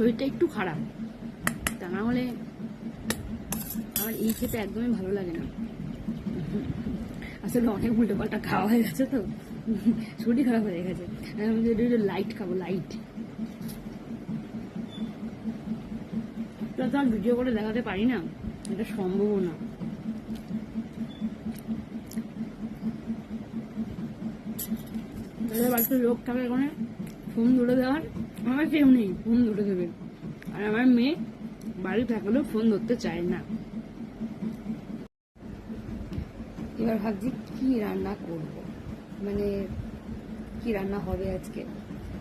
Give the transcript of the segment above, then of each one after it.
শরীরটা একটু খারাপ, তা না হলে আমার এই খেতে একদমই ভালো লাগে না। আসলে অনেক উল্টো পাল্টা খাওয়া হয়ে গেছে তো, শরীর খারাপ হয়ে গেছে। আমি লাইট খাবো, লাইট। তো আর ভিডিও করে দেখাতে পারি না, এটা সম্ভবও না। বাড়িতে লোক থাকে ওখানে ফোন ধরে দেওয়ার, আমার কেউ নেই ফোন ধরে দেবে। আর আমার মেয়ে বাড়ি থাকলেও ফোন ধরতে চায় না। এবার ভাবছি কি রান্না করব, মানে কি রান্না হবে আজকে।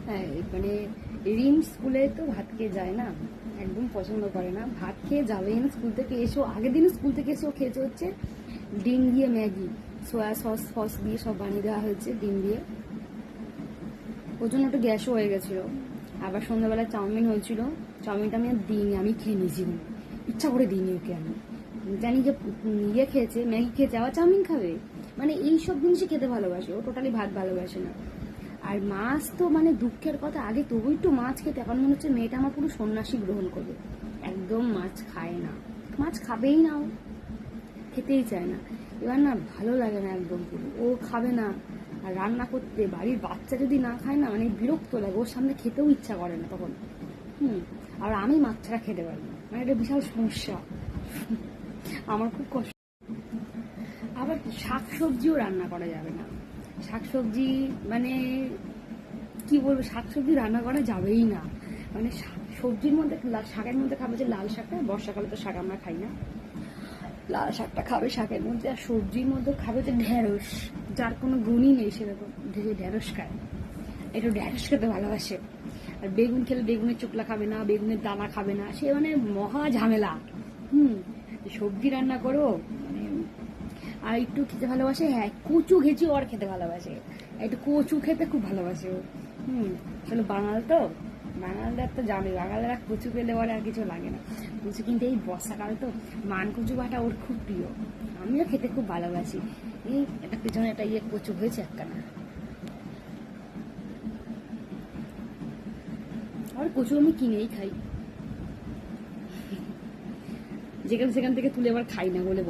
হ্যাঁ, মানে রিম স্কুলে তো ভাত খেয়ে যায় না, একদম পছন্দ করে না। ভাত খেয়ে যাবেন স্কুল থেকে এসেও, আগের দিন স্কুল থেকে এসেও খেয়েছে হচ্ছে ডিম দিয়ে ম্যাগি, সয়া সস ফস দিয়ে সব বানিয়ে দেওয়া হয়েছে ডিম দিয়ে। ওর জন্য একটু গ্যাসও হয়ে গেছিলো। আবার সন্ধ্যাবেলা চাউমিন হয়েছিল, চাউমিনটা আমি আর দিইনি, আমি খেয়ে নিয়েছি, ইচ্ছা করে দিইনি ওকে। আমি জানি যে ইয়ে খেয়েছে, ম্যাগি খেয়েছে, আবার চাউমিন খাবে, মানে এইসব জিনিসই খেতে ভালোবাসে ও, টোটালি ভাত ভালোবাসে না। আর মাছ তো মানে দুঃখের কথা, আগে তবু একটু মাছ খেতে, এখন মনে হচ্ছে মেয়েটা আমার পুরো সন্ন্যাসী গ্রহণ করবে, একদম মাছ খায় না, মাছ খাবেই না, ও খেতেই চায় না। এবার না ভালো লাগে না একদম, পুরো ও খাবে না। আর রান্না করতে বাড়ির বাচ্চা যদি না খায় না, মানে বিরক্ত লাগে, ওর সামনে খেতেও ইচ্ছা করে না তখন। আর আমি মাছ ছাড়া খেতে পারি না, মানে এটা বিশাল সমস্যা, আমার খুব কষ্ট। আবার শাক সবজিও রান্না করা যাবে না, শাক সবজি মানে কি বলবো, শাক সবজি রান্না করা যাবেই না। মানে সবজির মধ্যে, শাকের মধ্যে খাবে যে লাল শাকটা, বর্ষাকালে তো শাক আমরা খাই না, লাল শাকটা খাবে শাকের মধ্যে। আর সবজির মধ্যে খাবে যে ঢেঁড়স, যার কোনো গুণই নেই সেরকম, ঢেঁড়স খায়, একটু ঢেঁড়স খেতে ভালোবাসে। আর বেগুন খেলে বেগুনের চোখলা খাবে না, বেগুনের দানা খাবে না, সে মানে মহা ঝামেলা। সবজি রান্না করো মানে। আর একটু খেতে ভালোবাসে, হ্যাঁ কচু ঘেঁচি ওর খেতে ভালোবাসে, একটু কচু খেতে খুব ভালোবাসে ও। আসলে বাঙাল তো, বাঙালরা তো জানে, বাঙালরা কচু পেলে ওর আর কিছু লাগে না। কচু কিন্তু এই বর্ষাকাল তো মান কচু বাটা ওর খুব প্রিয়, আমিও খেতে খুব ভালোবাসি। এই একটা পিছনে একটা ইয়ে কচু হয়েছে একখানা, আর কচু আমি কিনেই খাই, যেখান সেখান থেকে তুলে আবার খাই না বলে বড়